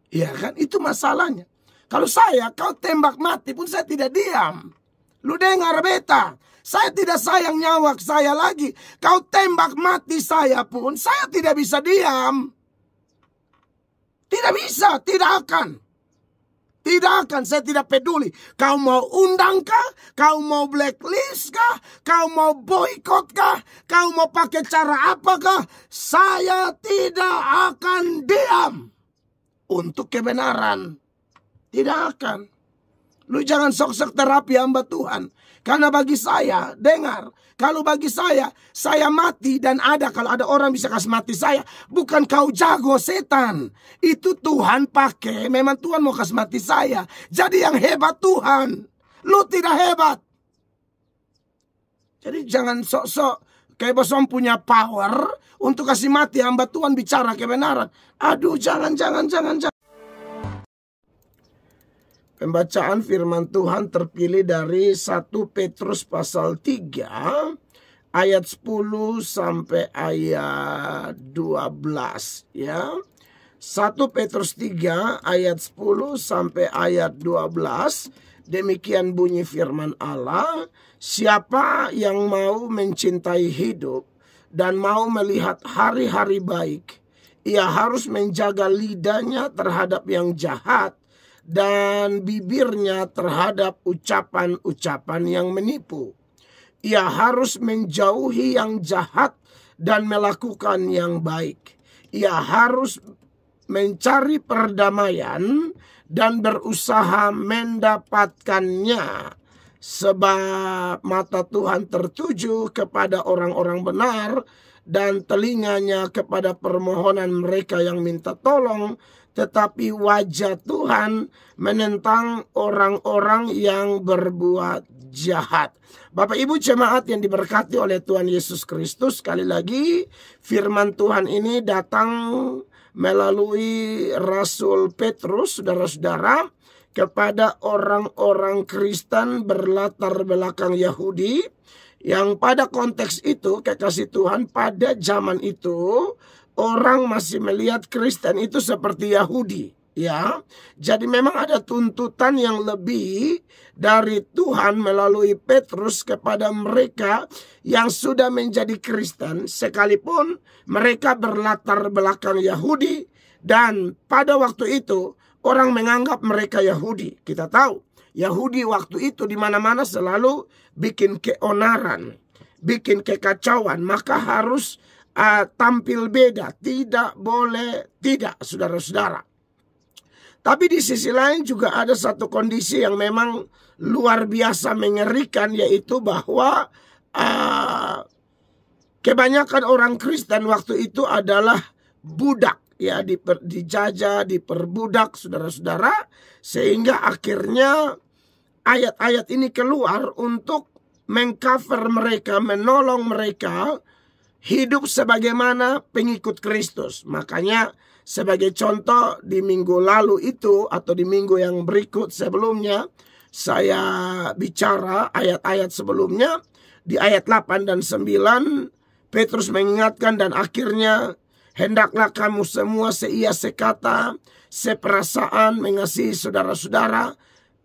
Ya kan, itu masalahnya. Kalau saya, kau tembak mati pun saya tidak diam. Lu dengar beta, saya tidak sayang nyawa saya lagi. Kau tembak mati saya pun saya tidak bisa diam. Tidak bisa, tidak akan. Tidak akan, saya tidak peduli. Kau mau undang kah? Kau mau blacklist kah? Kau mau boykot kah? Kau mau pakai cara apakah? Saya tidak akan diam untuk kebenaran. Tidak akan. Lu jangan sok-sok terapi hamba Tuhan. Karena bagi saya, dengar, kalau bagi saya mati dan ada, kalau ada orang bisa kasih mati saya, bukan kau jago setan. Itu Tuhan pakai, memang Tuhan mau kasih mati saya. Jadi yang hebat Tuhan, lu tidak hebat. Jadi jangan sok-sok kayak bosom punya power untuk kasih mati hamba Tuhan bicara kebenaran. Aduh, jangan. Pembacaan firman Tuhan terpilih dari 1 Petrus pasal 3 ayat 10 sampai ayat 12 ya. 1 Petrus 3 ayat 10 sampai ayat 12. Demikian bunyi firman Allah, siapa yang mau mencintai hidup dan mau melihat hari-hari baik, ia harus menjaga lidahnya terhadap yang jahat dan bibirnya terhadap ucapan-ucapan yang menipu. Ia harus menjauhi yang jahat dan melakukan yang baik. Ia harus mencari perdamaian dan berusaha mendapatkannya. Sebab mata Tuhan tertuju kepada orang-orang benar dan telinganya kepada permohonan mereka yang minta tolong. Tetapi wajah Tuhan menentang orang-orang yang berbuat jahat. Bapak Ibu jemaat yang diberkati oleh Tuhan Yesus Kristus, sekali lagi firman Tuhan ini datang melalui Rasul Petrus, saudara-saudara, kepada orang-orang Kristen berlatar belakang Yahudi, yang pada konteks itu, kekasih Tuhan, pada zaman itu orang masih melihat Kristen itu seperti Yahudi, ya. Jadi memang ada tuntutan yang lebih dari Tuhan melalui Petrus kepada mereka yang sudah menjadi Kristen, sekalipun mereka berlatar belakang Yahudi, dan pada waktu itu orang menganggap mereka Yahudi. Kita tahu Yahudi waktu itu di mana-mana selalu bikin keonaran, bikin kekacauan, maka harus tampil beda, tidak boleh tidak, saudara-saudara. Tapi di sisi lain juga ada satu kondisi yang memang luar biasa mengerikan, yaitu bahwa kebanyakan orang Kristen waktu itu adalah budak, ya, dijajah, diperbudak, saudara-saudara, sehingga akhirnya ayat-ayat ini keluar untuk mengcover mereka, menolong mereka hidup sebagaimana pengikut Kristus. Makanya sebagai contoh di minggu lalu itu atau di minggu yang berikut sebelumnya, saya bicara ayat-ayat sebelumnya. Di ayat 8 dan 9 Petrus mengingatkan, dan akhirnya hendaklah kamu semua seia sekata, seperasaan, mengasihi saudara-saudara,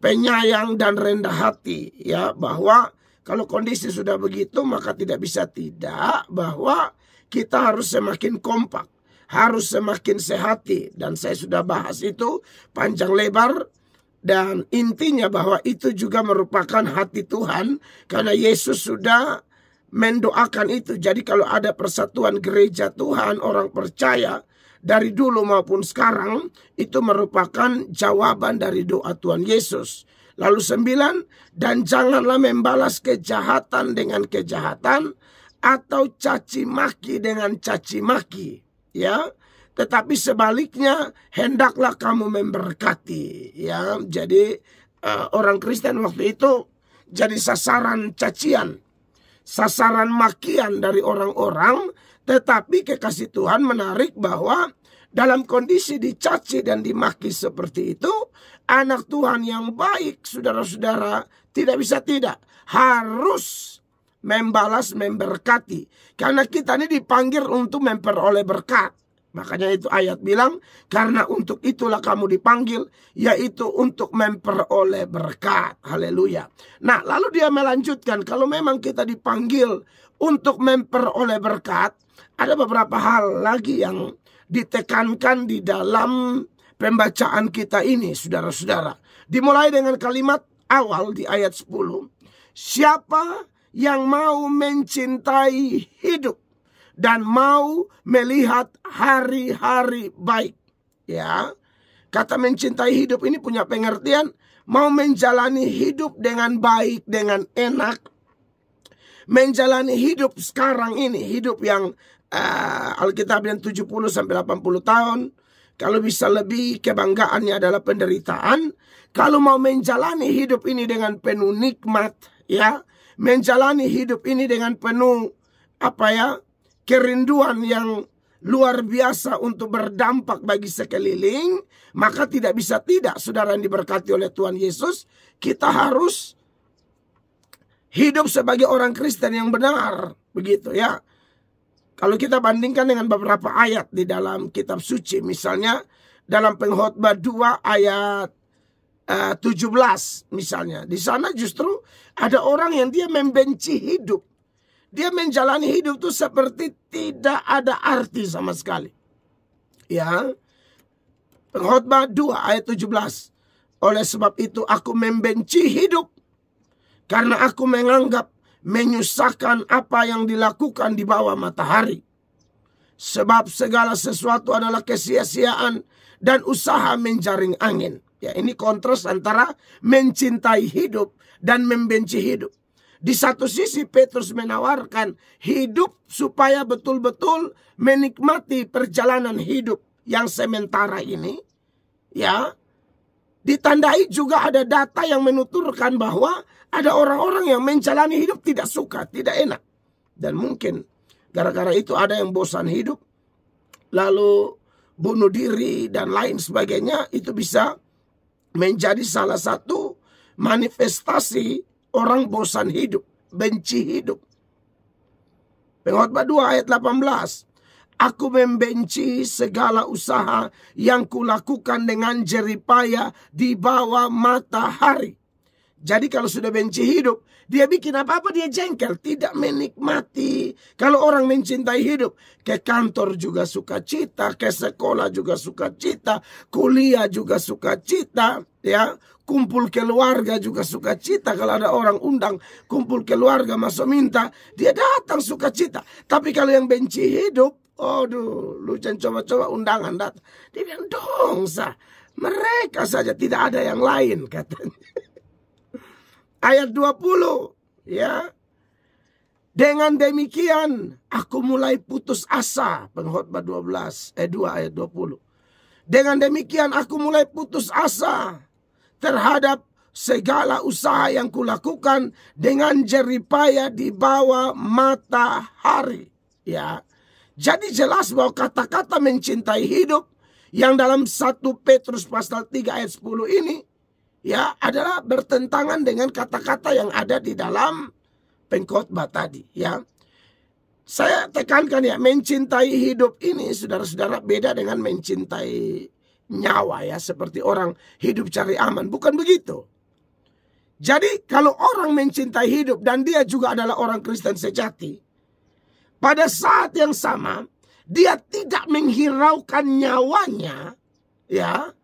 penyayang dan rendah hati, ya, bahwa kalau kondisi sudah begitu, maka tidak bisa tidak bahwa kita harus semakin kompak, harus semakin sehati. Dan saya sudah bahas itu panjang lebar, dan intinya bahwa itu juga merupakan hati Tuhan, karena Yesus sudah mendoakan itu. Jadi kalau ada persatuan gereja Tuhan, orang percaya dari dulu maupun sekarang, itu merupakan jawaban dari doa Tuhan Yesus. Lalu 9, dan janganlah membalas kejahatan dengan kejahatan atau caci maki dengan caci maki, ya. Tetapi sebaliknya hendaklah kamu memberkati, ya. Jadi orang Kristen waktu itu jadi sasaran cacian, sasaran makian dari orang-orang. Tetapi kekasih Tuhan menarik bahwa dalam kondisi dicaci dan dimaki seperti itu, anak Tuhan yang baik, saudara-saudara, tidak bisa tidak, harus membalas, memberkati. Karena kita ini dipanggil untuk memperoleh berkat, Makanya itu ayat bilang, karena untuk itulah kamu dipanggil, yaitu untuk memperoleh berkat. Haleluya. Nah, lalu dia melanjutkan, kalau memang kita dipanggil untuk memperoleh berkat, ada beberapa hal lagi yang ditekankan di dalam pembacaan kita ini, saudara-saudara. Dimulai dengan kalimat awal di ayat 10. Siapa yang mau mencintai hidup dan mau melihat hari-hari baik. Ya, kata mencintai hidup ini punya pengertian mau menjalani hidup dengan baik, dengan enak. Menjalani hidup sekarang ini, hidup yang Alkitab yang 70-80 tahun. Kalau bisa lebih, kebanggaannya adalah penderitaan. Kalau mau menjalani hidup ini dengan penuh nikmat, ya, menjalani hidup ini dengan penuh kerinduan yang luar biasa untuk berdampak bagi sekeliling, maka tidak bisa tidak, saudara yang diberkati oleh Tuhan Yesus, kita harus hidup sebagai orang Kristen yang benar, begitu ya. Kalau kita bandingkan dengan beberapa ayat di dalam kitab suci, misalnya dalam Pengkhotbah 2 ayat 17 misalnya, di sana justru ada orang yang dia membenci hidup. Dia menjalani hidup itu seperti tidak ada arti sama sekali. Ya. Pengkhotbah 2 ayat 17. Oleh sebab itu aku membenci hidup, karena aku menganggap menyusahkan apa yang dilakukan di bawah matahari. Sebab segala sesuatu adalah kesia-siaan dan usaha menjaring angin. Ya, ini kontras antara mencintai hidup dan membenci hidup. Di satu sisi Petrus menawarkan hidup supaya betul-betul menikmati perjalanan hidup yang sementara ini. Ya, ditandai juga ada data yang menuturkan bahwa ada orang-orang yang menjalani hidup tidak suka, tidak enak. Dan mungkin gara-gara itu ada yang bosan hidup, lalu bunuh diri dan lain sebagainya. Itu bisa menjadi salah satu manifestasi orang bosan hidup, benci hidup. Pengkhotbah 2 ayat 18. Aku membenci segala usaha yang kulakukan dengan jeripaya di bawah matahari. Jadi kalau sudah benci hidup, dia bikin apa-apa dia jengkel, tidak menikmati. Kalau orang mencintai hidup, ke kantor juga sukacita, ke sekolah juga sukacita, kuliah juga sukacita, ya. Kumpul keluarga juga sukacita. Kalau ada orang undang kumpul keluarga masuk minta, dia datang sukacita. Tapi kalau yang benci hidup, aduh, lu jangan coba-coba undangan datang. Dia bilang, dong sah, mereka saja, tidak ada yang lain, katanya. Ayat 20, ya. Dengan demikian aku mulai putus asa. Pengkhotbah 2 ayat 20. Dengan demikian aku mulai putus asa terhadap segala usaha yang kulakukan dengan jeripaya di bawah matahari. Ya. Jadi jelas bahwa kata-kata mencintai hidup yang dalam 1 Petrus pasal 3 ayat 10 ini, ya, adalah bertentangan dengan kata-kata yang ada di dalam pengkhotbah tadi, ya. Saya tekankan ya, mencintai hidup ini saudara-saudara beda dengan mencintai nyawa, ya, seperti orang hidup cari aman, bukan begitu. Jadi kalau orang mencintai hidup dan dia juga adalah orang Kristen sejati, pada saat yang sama dia tidak menghiraukan nyawanya, ya,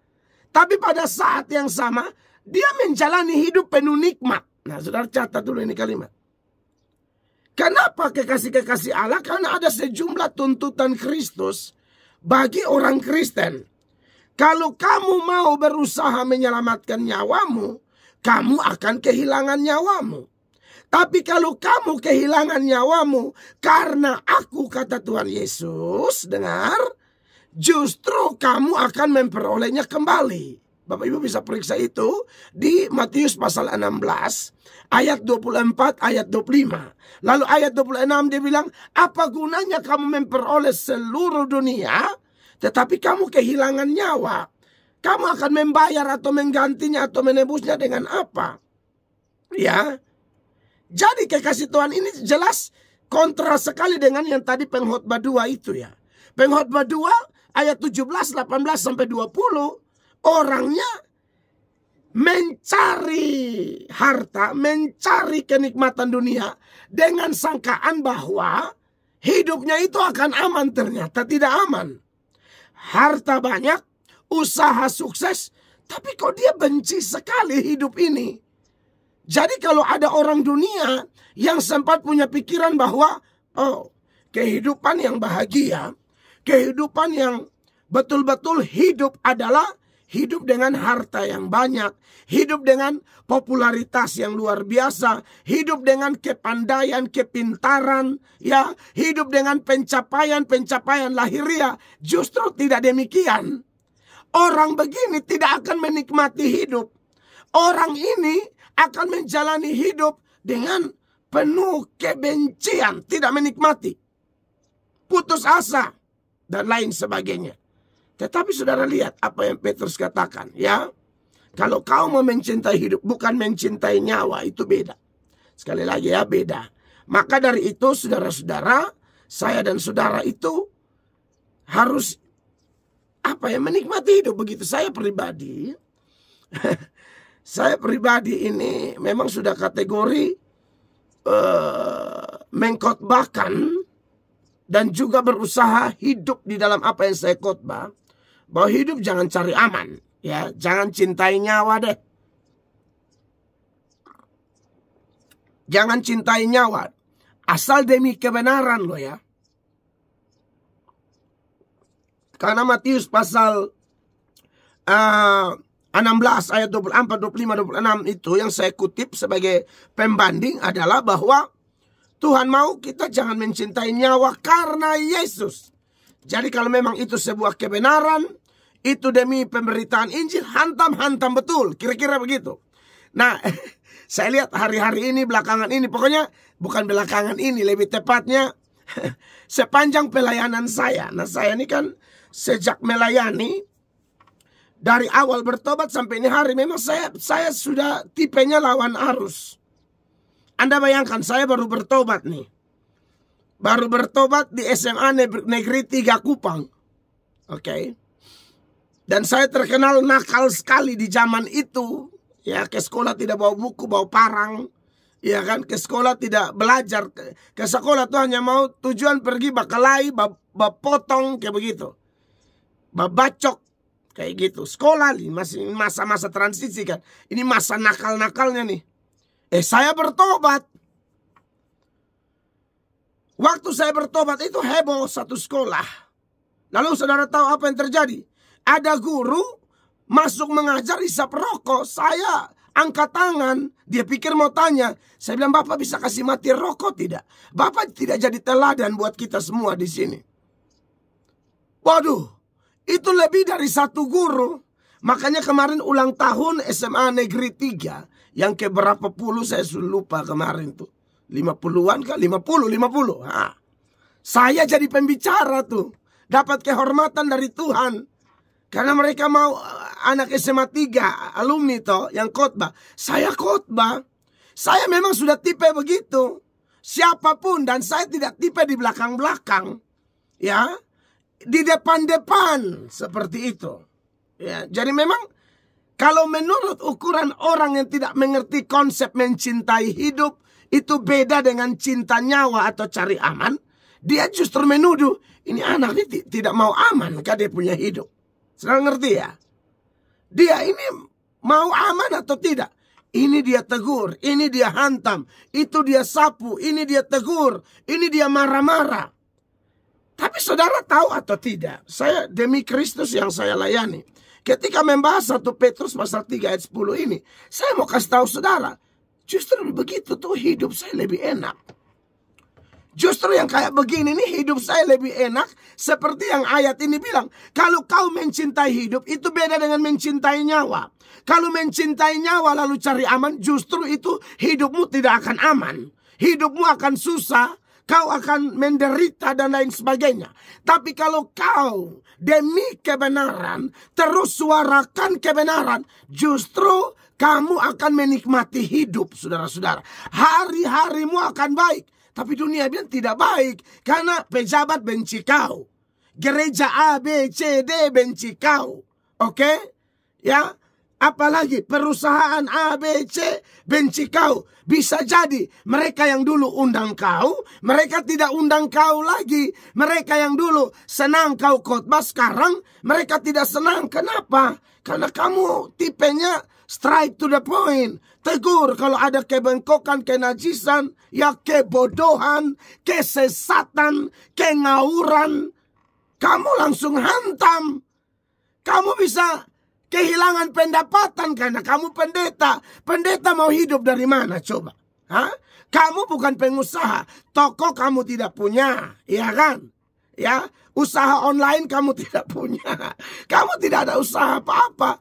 tapi pada saat yang sama dia menjalani hidup penuh nikmat. Nah, saudara catat dulu ini kalimat. Kenapa kekasih-kekasih Allah? Karena ada sejumlah tuntutan Kristus bagi orang Kristen. Kalau kamu mau berusaha menyelamatkan nyawamu, kamu akan kehilangan nyawamu. Tapi kalau kamu kehilangan nyawamu karena aku, kata Tuhan Yesus, dengar, justru kamu akan memperolehnya kembali. Bapak Ibu bisa periksa itu di Matius pasal 16 ayat 24 ayat 25. Lalu ayat 26 dia bilang, apa gunanya kamu memperoleh seluruh dunia tetapi kamu kehilangan nyawa? Kamu akan membayar atau menggantinya atau menebusnya dengan apa? Ya. Jadi kekasih Tuhan ini jelas kontra sekali dengan yang tadi pengkhotbah 2 itu, ya. Pengkhotbah 2 ayat 17, 18 sampai 20, orangnya mencari harta, mencari kenikmatan dunia dengan sangkaan bahwa hidupnya itu akan aman. Ternyata tidak aman. Harta banyak, usaha sukses, tapi kok dia benci sekali hidup ini. Jadi kalau ada orang dunia yang sempat punya pikiran bahwa kehidupan yang bahagia, kehidupan yang betul-betul hidup adalah hidup dengan harta yang banyak, hidup dengan popularitas yang luar biasa, hidup dengan kepandaian, kepintaran, ya, hidup dengan pencapaian lahiriah. Justru tidak demikian. Orang begini tidak akan menikmati hidup. Orang ini akan menjalani hidup dengan penuh kebencian, tidak menikmati, putus asa, dan lain sebagainya. Tetapi saudara lihat apa yang Petrus katakan, ya. Kalau kau mau mencintai hidup, bukan mencintai nyawa, itu beda. Sekali lagi ya, beda. Maka dari itu saudara-saudara, saya dan saudara itu harus menikmati hidup begitu. Saya pribadi ini memang sudah kategori mengkhotbahkan dan juga berusaha hidup di dalam apa yang saya khotbah. Bahwa hidup jangan cari aman, ya, jangan cintai nyawa deh. Jangan cintai nyawa, asal demi kebenaran loh ya. Karena Matius pasal 16 ayat 24, 25, 26 itu yang saya kutip sebagai pembanding adalah bahwa Tuhan mau kita jangan mencintai nyawa karena Yesus. Jadi kalau memang itu sebuah kebenaran, itu demi pemberitaan Injil, hantam betul. Kira-kira begitu. Nah, saya lihat hari-hari ini, belakangan ini, pokoknya bukan belakangan ini, lebih tepatnya sepanjang pelayanan saya. Nah, saya ini kan sejak melayani, dari awal bertobat sampai ini hari, memang saya sudah tipenya lawan arus. Anda bayangkan, saya baru bertobat nih. Baru bertobat di SMA Negeri 3 Kupang. Oke. Dan saya terkenal nakal sekali di zaman itu. Ya, ke sekolah tidak bawa buku, bawa parang. Ya kan, ke sekolah tidak belajar. Ke sekolah tuh hanya mau tujuan pergi bakalai, bapotong, kayak begitu. Babacok, kayak gitu. Sekolah nih, masih masa-masa transisi kan. Ini masa nakal-nakalnya nih. Saya bertobat. Waktu saya bertobat itu heboh satu sekolah. Lalu saudara tahu apa yang terjadi? Ada guru masuk mengajar hisap rokok. Saya angkat tangan. Dia pikir mau tanya. Saya bilang, Bapak bisa kasih mati rokok tidak? Bapak tidak jadi teladan buat kita semua di sini. Waduh, itu lebih dari satu guru. Makanya kemarin ulang tahun SMA Negeri 3. Yang keberapa puluh saya sudah lupa kemarin tuh. 50-an kah? 50. Nah, saya jadi pembicara tuh. Dapat kehormatan dari Tuhan. Karena mereka mau anak SMA 3 alumni toh yang khotbah. Saya khotbah. Saya memang sudah tipe begitu. Siapapun, dan saya tidak tipe di belakang-belakang. Ya. Di depan-depan seperti itu. Ya, jadi memang kalau menurut ukuran orang yang tidak mengerti konsep mencintai hidup, itu beda dengan cinta nyawa atau cari aman. Dia justru menuduh, ini anak ini tidak mau aman kan dia punya hidup. Saudara ngerti ya? Dia ini mau aman atau tidak? Ini dia tegur, ini dia hantam, itu dia sapu, ini dia tegur, ini dia marah-marah. Tapi saudara tahu atau tidak, saya demi Kristus yang saya layani, ketika membahas 1 Petrus pasal 3 ayat 10 ini, saya mau kasih tahu saudara, justru begitu tuh hidup saya lebih enak. Justru yang kayak begini nih hidup saya lebih enak. Seperti yang ayat ini bilang. Kalau kau mencintai hidup itu beda dengan mencintai nyawa. Kalau mencintai nyawa lalu cari aman, justru itu hidupmu tidak akan aman. Hidupmu akan susah. Kau akan menderita dan lain sebagainya. Tapi kalau kau demi kebenaran terus suarakan kebenaran, justru kamu akan menikmati hidup, saudara-saudara. Hari-harimu akan baik. Tapi dunia bilang tidak baik. Karena pejabat benci kau. gereja A, B, C, D benci kau. Oke? Ya. Apalagi perusahaan A, B, C benci kau. Bisa jadi mereka yang dulu undang kau, mereka tidak undang kau lagi. Mereka yang dulu senang kau khotbah, sekarang mereka tidak senang. Kenapa? Karena kamu tipenya straight to the point. Tegur kalau ada kebengkokan, kenajisan, ya kebodohan, kesesatan, kengawuran. Kamu langsung hantam. Kamu bisa kehilangan pendapatan karena kamu pendeta. Pendeta mau hidup dari mana coba? Hah? Kamu bukan pengusaha. Toko kamu tidak punya. Iya kan? Ya, usaha online kamu tidak punya. Kamu tidak ada usaha apa-apa.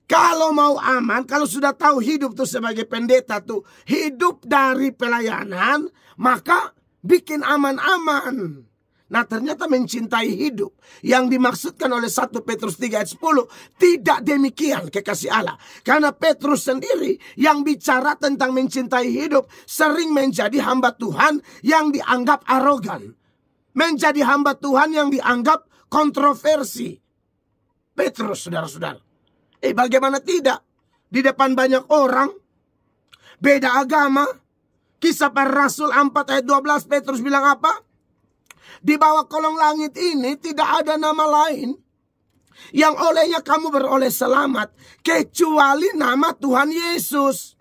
Kalau mau aman, kalau sudah tahu hidup tuh sebagai pendeta tuh hidup dari pelayanan, maka bikin aman-aman. Nah, ternyata mencintai hidup yang dimaksudkan oleh 1 Petrus 3 ayat 10 tidak demikian kekasih Allah. Karena Petrus sendiri yang bicara tentang mencintai hidup sering menjadi hamba Tuhan yang dianggap arogan. Menjadi hamba Tuhan yang dianggap kontroversi. Petrus, saudara-saudara. Bagaimana tidak? Di depan banyak orang, beda agama. Kisah para Rasul 4 ayat 12, Petrus bilang apa? Di bawah kolong langit ini tidak ada nama lain yang olehnya kamu beroleh selamat kecuali nama Tuhan Yesus.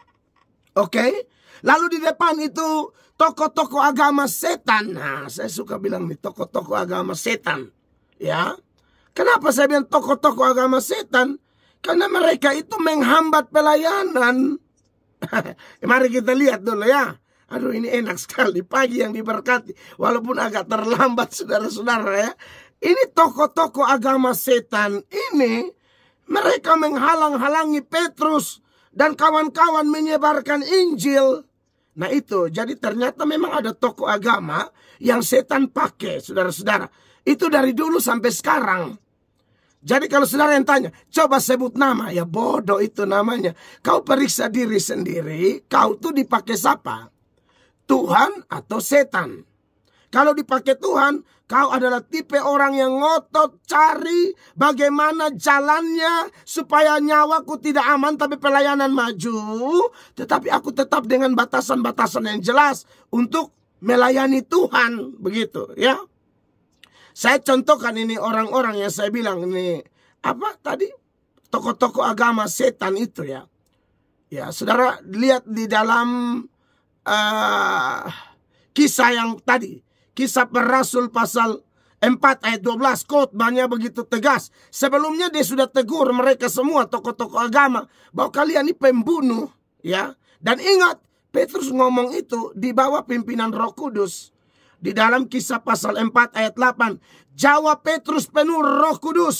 Oke? Lalu di depan itu tokoh-tokoh agama setan. Nah, saya suka bilang nih tokoh-tokoh agama setan. Ya. Kenapa saya bilang tokoh-tokoh agama setan? Karena mereka itu menghambat pelayanan. Mari kita lihat dulu ya. Aduh, ini enak sekali pagi yang diberkati. Walaupun agak terlambat saudara-saudara ya. Ini tokoh-tokoh agama setan ini. Mereka menghalang-halangi Petrus dan kawan-kawan menyebarkan Injil. Nah itu, jadi ternyata memang ada tokoh agama yang setan pakai saudara-saudara. Itu dari dulu sampai sekarang. Jadi kalau saudara yang tanya, coba sebut nama. Ya bodoh itu namanya. Kau periksa diri sendiri, kau tuh dipakai siapa? Tuhan atau setan? Kalau dipakai Tuhan, kau adalah tipe orang yang ngotot cari bagaimana jalannya supaya nyawaku tidak aman tapi pelayanan maju. Tetapi aku tetap dengan batasan-batasan yang jelas untuk melayani Tuhan. Begitu ya. Saya contohkan ini orang-orang yang saya bilang ini apa tadi? Tokoh-tokoh agama setan itu ya. Ya, saudara lihat di dalam kisah yang tadi, kisah para Rasul pasal 4 ayat 12, khotbahnya begitu tegas. Sebelumnya dia sudah tegur mereka semua tokoh-tokoh agama bahwa kalian ini pembunuh ya. Dan ingat, Petrus ngomong itu di bawah pimpinan Roh Kudus. Di dalam kisah pasal 4 ayat 8, jawab Petrus penuh Roh Kudus,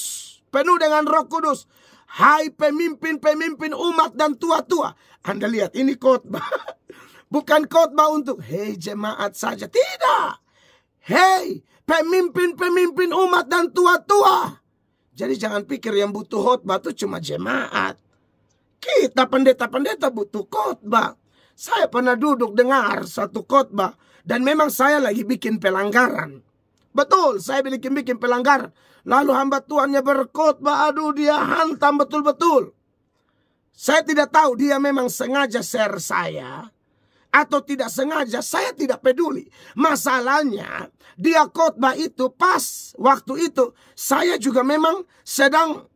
penuh dengan Roh Kudus, hai pemimpin-pemimpin umat dan tua-tua. Anda lihat ini khotbah. Bukan khotbah untuk hei jemaat saja. Tidak. Hei pemimpin-pemimpin umat dan tua-tua. Jadi jangan pikir yang butuh khotbah itu cuma jemaat. Kita pendeta-pendeta butuh khotbah. Saya pernah duduk dengar satu khotbah. Dan memang saya lagi bikin pelanggaran. Betul, saya bikin pelanggaran. Lalu hamba Tuhannya berkhotbah. Aduh, dia hantam betul-betul. Saya tidak tahu dia memang sengaja share saya atau tidak sengaja, saya tidak peduli. Masalahnya, dia khotbah itu pas waktu itu saya juga memang sedang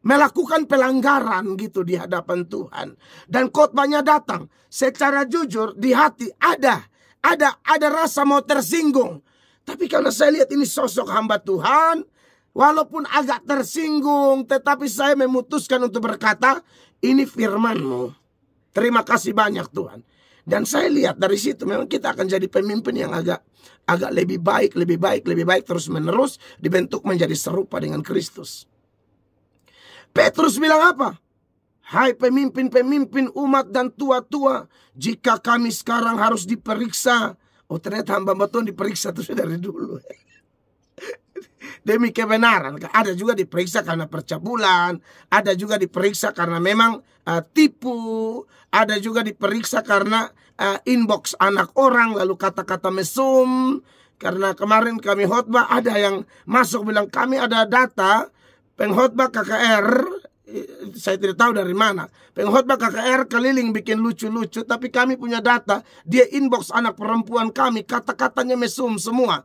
melakukan pelanggaran gitu di hadapan Tuhan. Dan khotbahnya datang secara jujur di hati ada rasa mau tersinggung. Tapi karena saya lihat ini sosok hamba Tuhan, walaupun agak tersinggung, tetapi saya memutuskan untuk berkata, ini firman-Mu. Terima kasih banyak Tuhan. Dan saya lihat dari situ memang kita akan jadi pemimpin yang agak lebih baik terus menerus dibentuk menjadi serupa dengan Kristus. Petrus bilang apa? Hai pemimpin-pemimpin umat dan tua-tua, jika kami sekarang harus diperiksa. Oh, ternyata hamba Tuhan diperiksa itu dari dulu. Demi kebenaran. Ada juga diperiksa karena percabulan, ada juga diperiksa karena memang tipu, ada juga diperiksa karena inbox anak orang lalu kata-kata mesum. Karena kemarin kami khotbah ada yang masuk bilang kami ada data pengkhotbah KKR, saya tidak tahu dari mana. Pengkhotbah KKR keliling bikin lucu-lucu, tapi kami punya data. Dia inbox anak perempuan kami, kata-katanya mesum semua.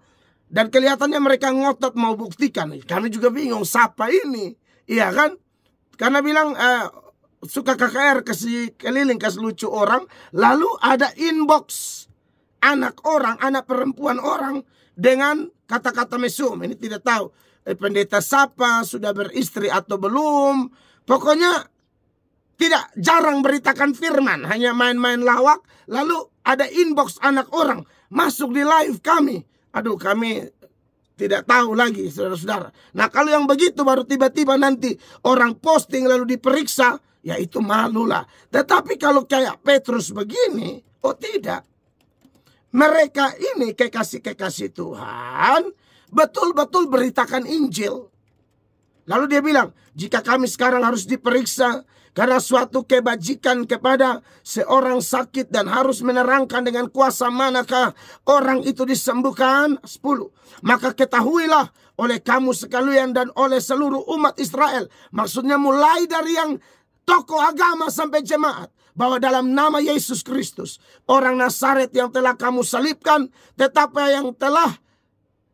Dan kelihatannya mereka ngotot mau buktikan. Kami juga bingung, siapa ini? Iya kan? Karena bilang suka KKR kasih keliling, kasih lucu orang. Lalu ada inbox anak orang, anak perempuan orang dengan kata-kata mesum. Ini tidak tahu pendeta siapa, sudah beristri atau belum. Pokoknya tidak jarang beritakan firman, hanya main-main lawak. Lalu ada inbox anak orang masuk di live kami. Aduh, kami tidak tahu lagi, saudara-saudara. Nah, kalau yang begitu baru tiba-tiba nanti orang posting lalu diperiksa, ya itu malulah. Tetapi kalau kayak Petrus begini, oh tidak. Mereka ini kekasih-kekasih Tuhan betul-betul beritakan Injil. Lalu dia bilang, jika kami sekarang harus diperiksa karena suatu kebajikan kepada seorang sakit dan harus menerangkan dengan kuasa manakah orang itu disembuhkan. 10. Maka ketahuilah oleh kamu sekalian dan oleh seluruh umat Israel. Maksudnya mulai dari yang tokoh agama sampai jemaat. Bahwa dalam nama Yesus Kristus, orang Nazaret yang telah kamu salibkan, tetapi yang telah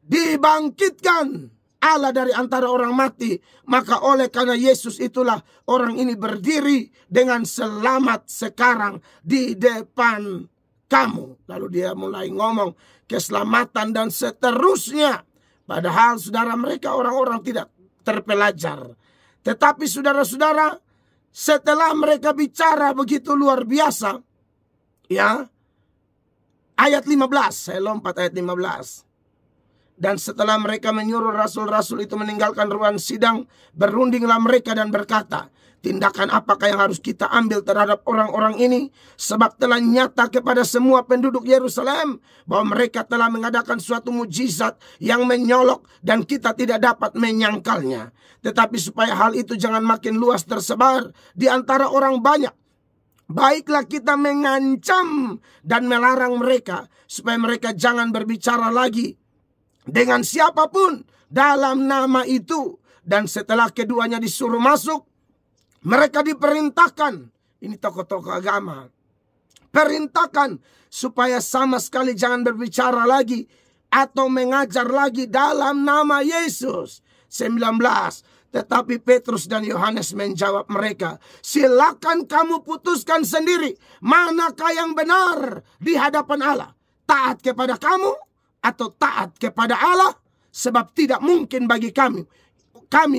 dibangkitkan Allah dari antara orang mati, maka oleh karena Yesus itulah orang ini berdiri dengan selamat sekarang di depan kamu. Lalu dia mulai ngomong keselamatan dan seterusnya. Padahal saudara, mereka orang-orang tidak terpelajar. Tetapi saudara-saudara, setelah mereka bicara begitu luar biasa, ya, ayat 15, saya lompat ayat 15. Dan setelah mereka menyuruh rasul-rasul itu meninggalkan ruang sidang, berundinglah mereka dan berkata, tindakan apakah yang harus kita ambil terhadap orang-orang ini? Sebab telah nyata kepada semua penduduk Yerusalem bahwa mereka telah mengadakan suatu mujizat yang menyolok dan kita tidak dapat menyangkalnya. Tetapi supaya hal itu jangan makin luas tersebar di antara orang banyak, baiklah kita mengancam dan melarang mereka supaya mereka jangan berbicara lagi dengan siapapun dalam nama itu. Dan setelah keduanya disuruh masuk, mereka diperintahkan, ini tokoh-tokoh agama, perintahkan supaya sama sekali jangan berbicara lagi atau mengajar lagi dalam nama Yesus. 19. Tetapi Petrus dan Yohanes menjawab mereka, silakan kamu putuskan sendiri manakah yang benar di hadapan Allah, taat kepada kamu atau taat kepada Allah. Sebab tidak mungkin bagi kami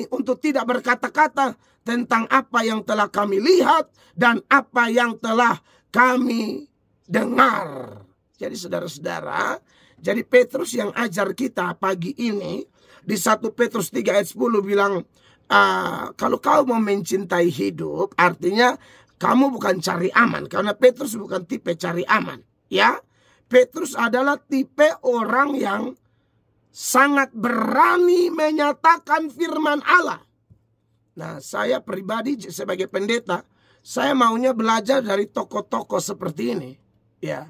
untuk tidak berkata-kata tentang apa yang telah kami lihat dan apa yang telah kami dengar. Jadi saudara-saudara, jadi Petrus yang ajar kita pagi ini di 1 Petrus 3 ayat 10 bilang, kalau kau mau mencintai hidup, artinya kamu bukan cari aman. Karena Petrus bukan tipe cari aman, ya. Petrus adalah tipe orang yang sangat berani menyatakan firman Allah. Nah, saya pribadi sebagai pendeta, saya maunya belajar dari tokoh-tokoh seperti ini, ya.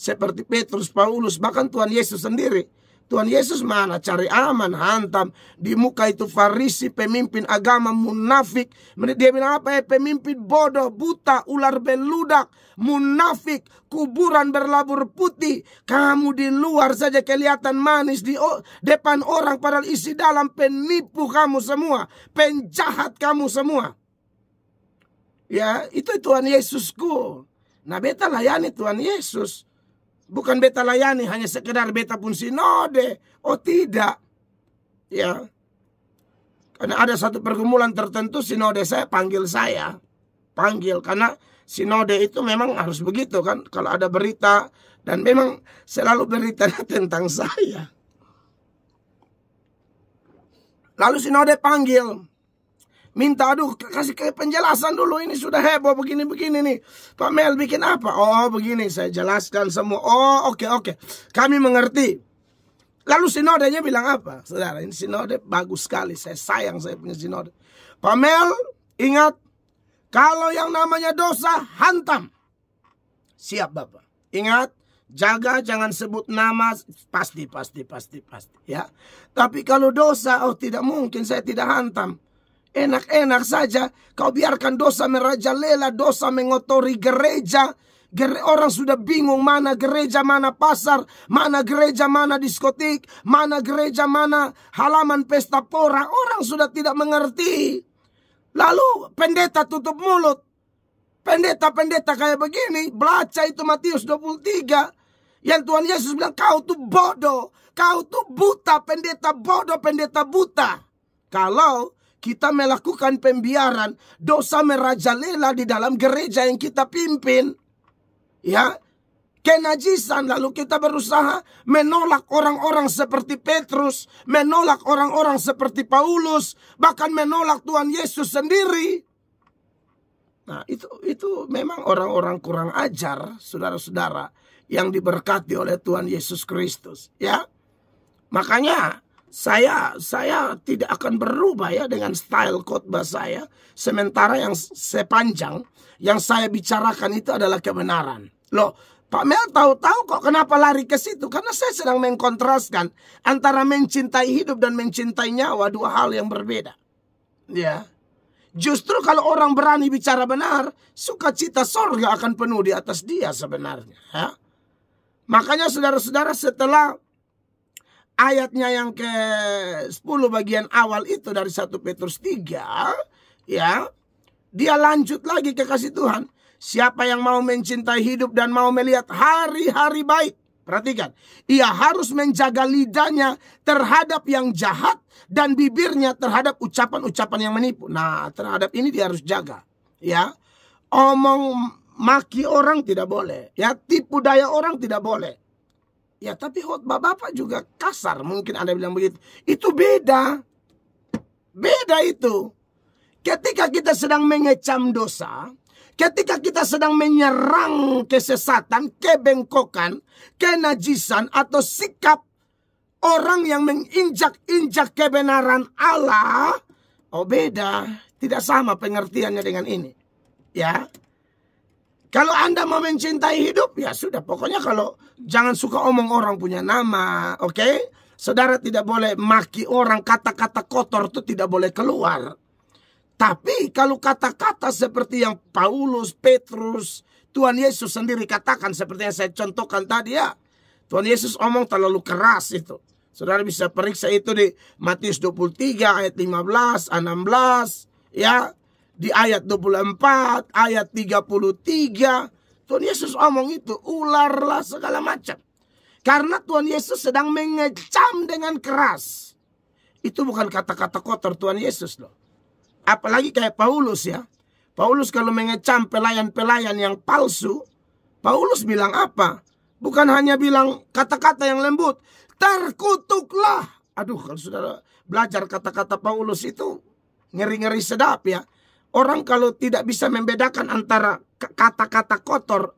Seperti Petrus, Paulus, bahkan Tuhan Yesus sendiri. Tuhan Yesus mana cari aman, hantam di muka itu Farisi, pemimpin agama munafik. Dia bilang apa ya? Pemimpin bodoh, buta, ular beludak, munafik, kuburan berlabur putih. Kamu di luar saja kelihatan manis, di depan orang padahal isi dalam penipu kamu semua, penjahat kamu semua. Ya, itu Tuhan Yesusku. Nah, beta layani Tuhan Yesus. Bukan beta layani hanya sekedar beta pun sinode. Oh tidak. Ya. Karena ada satu pergumulan tertentu sinode saya panggil saya. Panggil karena sinode itu memang harus begitu kan. Kalau ada berita dan memang selalu berita tentang saya. Lalu sinode panggil. Minta, aduh kasih penjelasan dulu, ini sudah heboh begini-begini nih. Pak Mel bikin apa? Oh begini, saya jelaskan semua. Oh oke. Kami mengerti. Lalu sinodenya bilang apa? Saudara, ini sinode bagus sekali. Saya sayang saya punya sinode. Pak Mel, ingat, kalau yang namanya dosa, hantam. Siap Bapak. Ingat, Jaga jangan sebut nama, pasti ya. Tapi kalau dosa, oh tidak mungkin, saya tidak hantam. Enak-enak saja kau biarkan dosa merajalela, dosa mengotori gereja. Orang sudah bingung mana gereja, mana pasar, mana gereja, mana diskotik, mana gereja, mana halaman pesta pora. Orang sudah tidak mengerti. Lalu pendeta tutup mulut. Pendeta-pendeta kayak begini, baca itu Matius 23. Yang Tuhan Yesus bilang, kau tuh bodoh, kau tuh buta, pendeta bodoh, pendeta buta. Kalau kita melakukan pembiaran, dosa merajalela di dalam gereja yang kita pimpin, ya, kenajisan, lalu kita berusaha menolak orang-orang seperti Petrus, menolak orang-orang seperti Paulus, bahkan menolak Tuhan Yesus sendiri. Nah, itu memang orang-orang kurang ajar, saudara-saudara, yang diberkati oleh Tuhan Yesus Kristus, ya. Makanya saya tidak akan berubah ya dengan style khotbah saya, sementara yang sepanjang yang saya bicarakan itu adalah kebenaran. Loh, Pak Mel tahu-tahu kok kenapa lari ke situ? Karena saya sedang mengkontraskan antara mencintai hidup dan mencintai nyawa, dua hal yang berbeda. Ya. Justru kalau orang berani bicara benar, sukacita sorga akan penuh di atas dia sebenarnya, ya. Makanya saudara-saudara, setelah ayatnya yang ke-10 bagian awal itu dari 1 Petrus 3, ya, dia lanjut lagi kekasih Tuhan. Siapa yang mau mencintai hidup dan mau melihat hari-hari baik, perhatikan, ia harus menjaga lidahnya terhadap yang jahat dan bibirnya terhadap ucapan-ucapan yang menipu. Nah, terhadap ini dia harus jaga, ya. Omong maki orang tidak boleh, ya, tipu daya orang tidak boleh. Ya, tapi khotbah Bapak juga kasar, mungkin Anda bilang begitu. Itu beda. Beda itu. Ketika kita sedang mengecam dosa, ketika kita sedang menyerang kesesatan, kebengkokan, kenajisan, atau sikap orang yang menginjak-injak kebenaran Allah, oh beda. Tidak sama pengertiannya dengan ini, ya. Kalau Anda mau mencintai hidup, ya sudah. Pokoknya kalau jangan suka omong orang punya nama, oke? Saudara tidak boleh maki orang, kata-kata kotor itu tidak boleh keluar. Tapi kalau kata-kata seperti yang Paulus, Petrus, Tuhan Yesus sendiri katakan, seperti yang saya contohkan tadi, ya. Tuhan Yesus omong terlalu keras itu. Saudara bisa periksa itu di Matius 23 ayat 15, 16, ya. Di ayat 24, ayat 33, Tuhan Yesus omong itu, ularlah segala macam. Karena Tuhan Yesus sedang mengecam dengan keras. Itu bukan kata-kata kotor Tuhan Yesus loh. Apalagi kayak Paulus, ya. Paulus kalau mengecam pelayan-pelayan yang palsu, Paulus bilang apa? Bukan hanya bilang kata-kata yang lembut, terkutuklah. Aduh, kalau saudara belajar kata-kata Paulus itu ngeri-ngeri sedap, ya. Orang kalau tidak bisa membedakan antara kata-kata kotor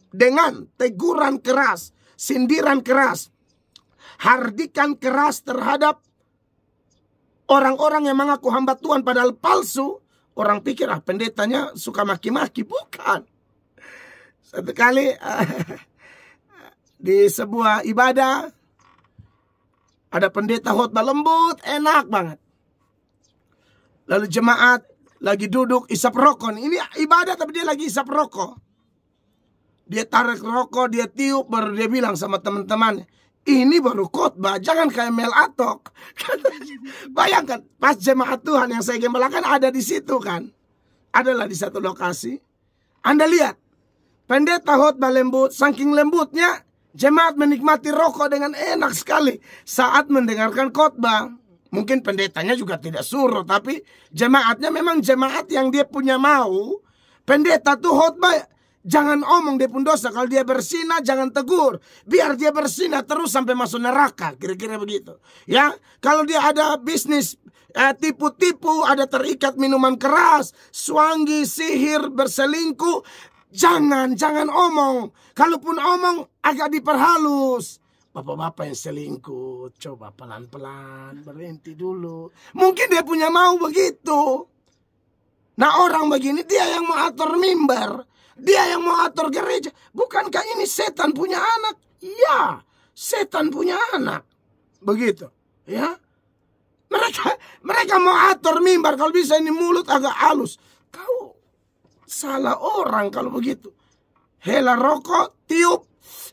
dengan teguran keras, sindiran keras, hardikan keras terhadap orang-orang yang mengaku hamba Tuhan padahal palsu, orang pikir pendetanya suka maki-maki. Bukan. Satu kali di sebuah ibadah ada pendeta khotbah lembut, enak banget. Lalu jemaat lagi duduk isap rokok. Ini ibadah tapi dia lagi isap rokok. Dia tarik rokok, dia tiup, baru dia bilang sama teman-teman, ini baru khotbah, jangan kayak Mel Atok. Bayangkan, pas jemaat Tuhan yang saya gembalakan ada di situ kan. Adalah di satu lokasi. Anda lihat, pendeta khotbah lembut, saking lembutnya, jemaat menikmati rokok dengan enak sekali saat mendengarkan khotbah. Mungkin pendetanya juga tidak suruh, tapi jemaatnya memang jemaat yang dia punya mau. Pendeta tuh khotbah, jangan omong dia pun dosa. Kalau dia bersinah jangan tegur, biar dia bersinah terus sampai masuk neraka, kira-kira begitu. Ya, kalau dia ada bisnis tipu-tipu, ada terikat minuman keras, swangi, sihir, berselingkuh, jangan omong. Kalaupun omong agak diperhalus. Bapak-bapak yang selingkuh, coba pelan-pelan, berhenti dulu. Mungkin dia punya mau begitu. Nah, orang begini dia yang mengatur mimbar. Dia yang mau atur gereja. Bukankah ini setan punya anak? Iya, setan punya anak. Begitu, ya. Mereka mau atur mimbar. Kalau bisa ini mulut agak halus. Kau salah orang kalau begitu. Hela rokok, tiup.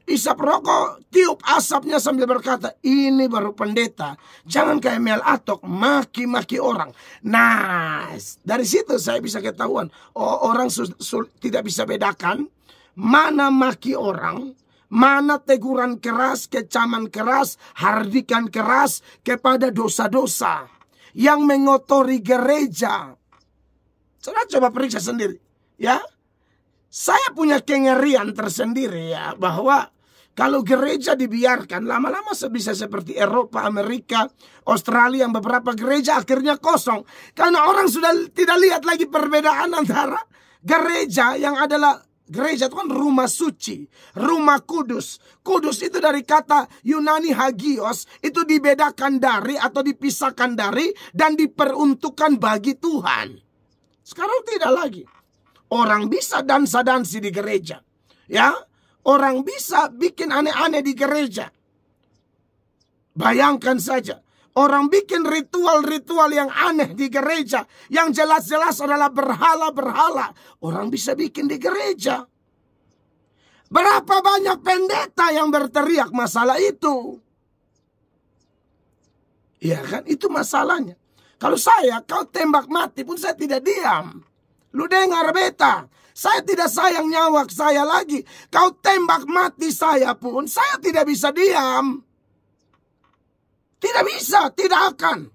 Isap rokok, tiup asapnya sambil berkata, ini baru pendeta. Jangan kayak Mel Atok, maki-maki orang. Nah, dari situ saya bisa ketahuan. Orang tidak bisa bedakan mana maki orang, mana teguran keras, kecaman keras, hardikan keras kepada dosa-dosa yang mengotori gereja. Saudara coba periksa sendiri, ya. Saya punya kengerian tersendiri, ya, bahwa kalau gereja dibiarkan, lama-lama bisa seperti Eropa, Amerika, Australia, yang beberapa gereja akhirnya kosong. Karena orang sudah tidak lihat lagi perbedaan antara gereja yang adalah, gereja itu kan rumah suci, rumah kudus. Kudus itu dari kata Yunani hagios, itu dibedakan dari atau dipisahkan dari dan diperuntukkan bagi Tuhan. Sekarang tidak lagi. Orang bisa dansa-dansi di gereja, ya. Orang bisa bikin aneh-aneh di gereja. Bayangkan saja, orang bikin ritual-ritual yang aneh di gereja, yang jelas-jelas adalah berhala-berhala. Orang bisa bikin di gereja. Berapa banyak pendeta yang berteriak masalah itu? Iya kan, itu masalahnya. Kalau kau tembak mati pun saya tidak diam. Lu dengar beta, saya tidak sayang nyawa saya lagi. Kau tembak mati saya pun, saya tidak bisa diam. Tidak bisa, tidak akan.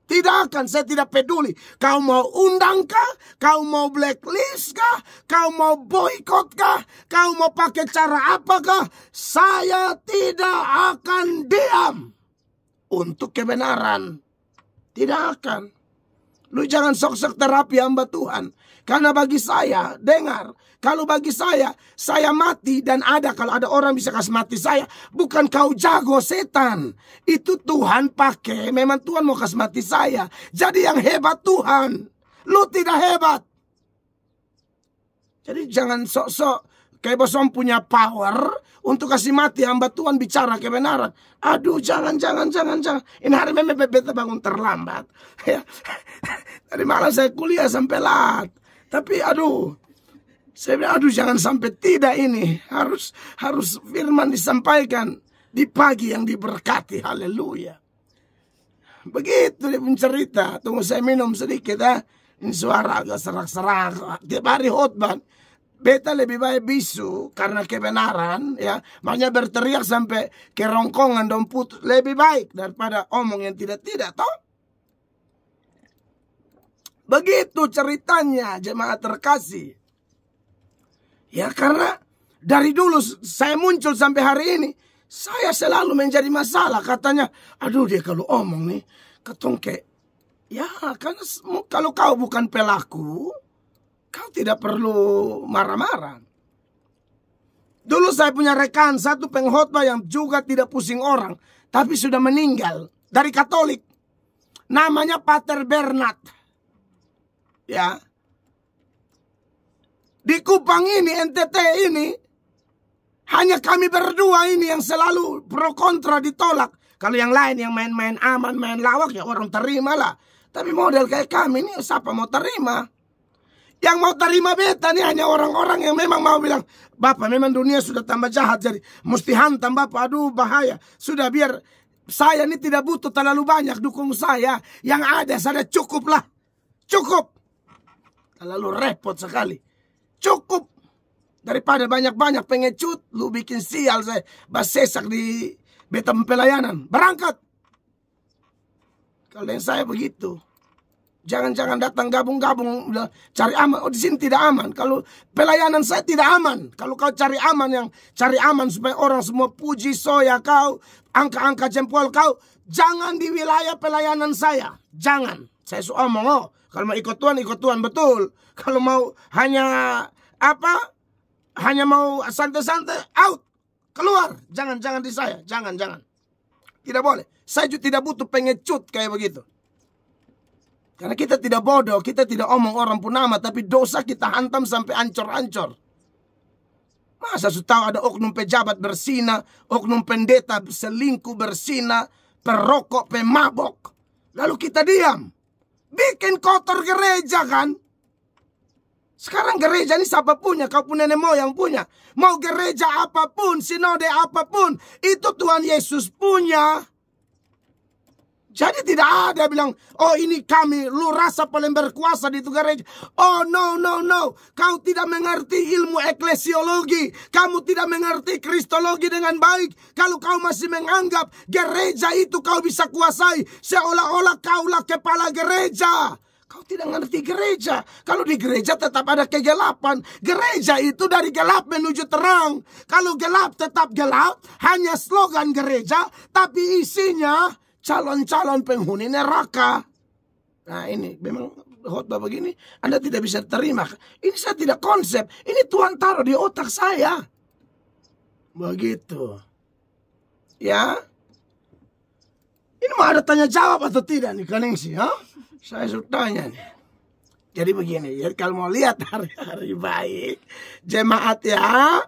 Tidak akan, saya tidak peduli. Kau mau undang kah? Kau mau blacklist kah? Kau mau boykot kah? Kau mau pakai cara apakah? Saya tidak akan diam. Untuk kebenaran. Tidak akan. Lu jangan sok-sok terapi hamba Tuhan. Karena bagi saya, dengar. Kalau bagi saya mati dan kalau ada orang bisa kasih mati saya. Bukan kau jago setan. Itu Tuhan pakai. Memang Tuhan mau kasih mati saya. Jadi yang hebat Tuhan. Lu tidak hebat. Jadi jangan sok-sok. Kayak bosom punya power untuk kasih mati hamba Tuhan bicara kebenaran. Aduh, jangan. Ini hari memang beta bangun terlambat. Ya. Tadi malam saya kuliah sampai lat. Tapi saya bilang jangan sampai tidak ini. Harus firman disampaikan di pagi yang diberkati. Haleluya. Begitu dia mencerita. Tunggu saya minum sedikit ya. Ini suara agak serak-serak. Tiap hari khotbah. Beta lebih baik bisu karena kebenaran, ya. Makanya berteriak sampai kerongkongan dan putus. Lebih baik daripada omong yang tidak-tidak, toh. Begitu ceritanya jemaat terkasih. Ya karena dari dulu saya muncul sampai hari ini, saya selalu menjadi masalah. Katanya, dia kalau omong nih, ketongke. Ya karena kalau kau bukan pelaku, kau tidak perlu marah-marah. Dulu saya punya rekan satu pengkhotbah yang juga tidak pusing orang, tapi sudah meninggal dari Katolik. Namanya Pater Bernard. Ya. Di Kupang ini, NTT ini, hanya kami berdua ini yang selalu pro kontra ditolak. Kalau yang lain yang main-main aman, main lawak, ya orang terima lah. Tapi model kayak kami ini, siapa mau terima? Yang mau terima beta nih hanya orang-orang yang memang mau bilang, Bapak memang dunia sudah tambah jahat, jadi mesti hantam Bapak, bahaya. Sudah biar saya ini tidak butuh terlalu banyak dukung saya. Yang ada saya cukup lah. Cukup. Terlalu repot sekali. Cukup. Daripada banyak-banyak pengecut, lu bikin sial saya. Basesak di beta pelayanan. Berangkat. Kalau yang saya begitu. Jangan datang gabung-gabung cari aman. Di sini tidak aman. Kalau pelayanan saya tidak aman. Kalau kau cari aman supaya orang semua puji soya kau, angka-angka jempol kau, jangan di wilayah pelayanan saya. Jangan. Saya omong, kalau mau ikut Tuhan betul. Kalau mau hanya mau santai-santai, out, keluar. Jangan di saya. Jangan. Tidak boleh. Saya juga tidak butuh pengecut kayak begitu. Karena kita tidak bodoh, kita tidak omong orang pun nama, tapi dosa kita hantam sampai ancor-ancor. Masa tahu ada oknum pejabat bersina, oknum pendeta selingkuh bersina, perokok, pemabok. Lalu kita diam. Bikin kotor gereja kan? Sekarang gereja ini siapa punya? Kau pun nenek moyang punya. Mau gereja apapun, sinode apapun, itu Tuhan Yesus punya. Jadi tidak ada bilang, oh ini kami, lu rasa paling berkuasa di itu gereja. Oh no. Kau tidak mengerti ilmu eklesiologi. Kamu tidak mengerti kristologi dengan baik. Kalau kau masih menganggap gereja itu kau bisa kuasai. Seolah-olah kaulah kepala gereja. Kau tidak mengerti gereja. Kalau di gereja tetap ada kegelapan. Gereja itu dari gelap menuju terang. Kalau gelap tetap gelap. Hanya slogan gereja. Tapi isinya calon-calon penghuni neraka. Nah ini memang khotbah begini Anda tidak bisa terima. Ini saya tidak konsep. Ini Tuhan taruh di otak saya. Begitu. Ya. Ini mau ada tanya jawab atau tidak nih Kaningsi? Saya sudah tanya nih. Jadi begini. Jadi kalau mau lihat hari-hari baik. Jemaat ya.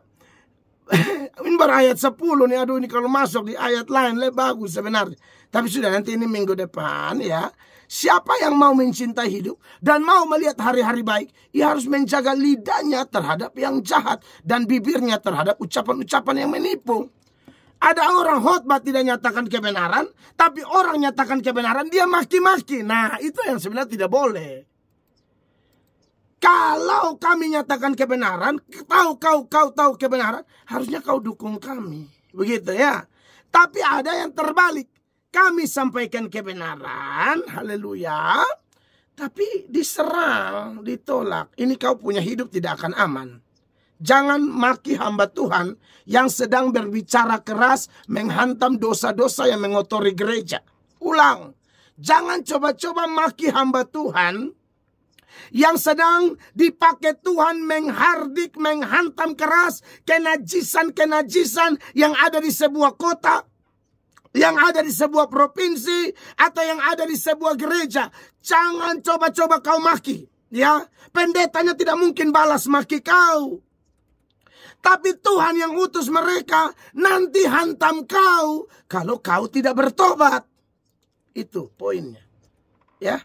Ini baru ayat 10 nih. Aduh ini kalau masuk di ayat lain lebih bagus sebenarnya. Tapi sudah nanti ini minggu depan ya. Siapa yang mau mencintai hidup dan mau melihat hari-hari baik, ia harus menjaga lidahnya terhadap yang jahat dan bibirnya terhadap ucapan-ucapan yang menipu. Ada orang khotbah tidak nyatakan kebenaran, tapi orang nyatakan kebenaran dia maki-maki. Nah itu yang sebenarnya tidak boleh. Kalau kami nyatakan kebenaran, kau tahu kebenaran, harusnya kau dukung kami. Begitu ya. Tapi ada yang terbalik. Kami sampaikan kebenaran, haleluya. Tapi diserang, ditolak. Ini kau punya hidup tidak akan aman. Jangan maki hamba Tuhan yang sedang berbicara keras, menghantam dosa-dosa yang mengotori gereja. Ulang. Jangan coba-coba maki hamba Tuhan yang sedang dipakai Tuhan menghardik, menghantam keras kenajisan-kenajisan yang ada di sebuah kota, yang ada di sebuah provinsi, atau yang ada di sebuah gereja. Jangan coba-coba kau maki. Ya, pendetanya tidak mungkin balas maki kau. Tapi Tuhan yang utus mereka nanti hantam kau kalau kau tidak bertobat. Itu poinnya. Ya.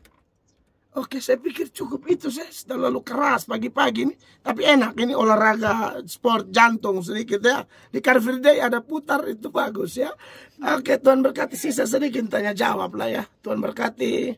Oke, saya pikir cukup itu. Saya terlalu keras pagi-pagi ini. Tapi enak, ini olahraga sport jantung sedikit ya. Di Car Free Day ada putar, itu bagus ya. Oke, Tuhan berkati. Sisa sedikit tanya jawab lah ya. Tuhan berkati.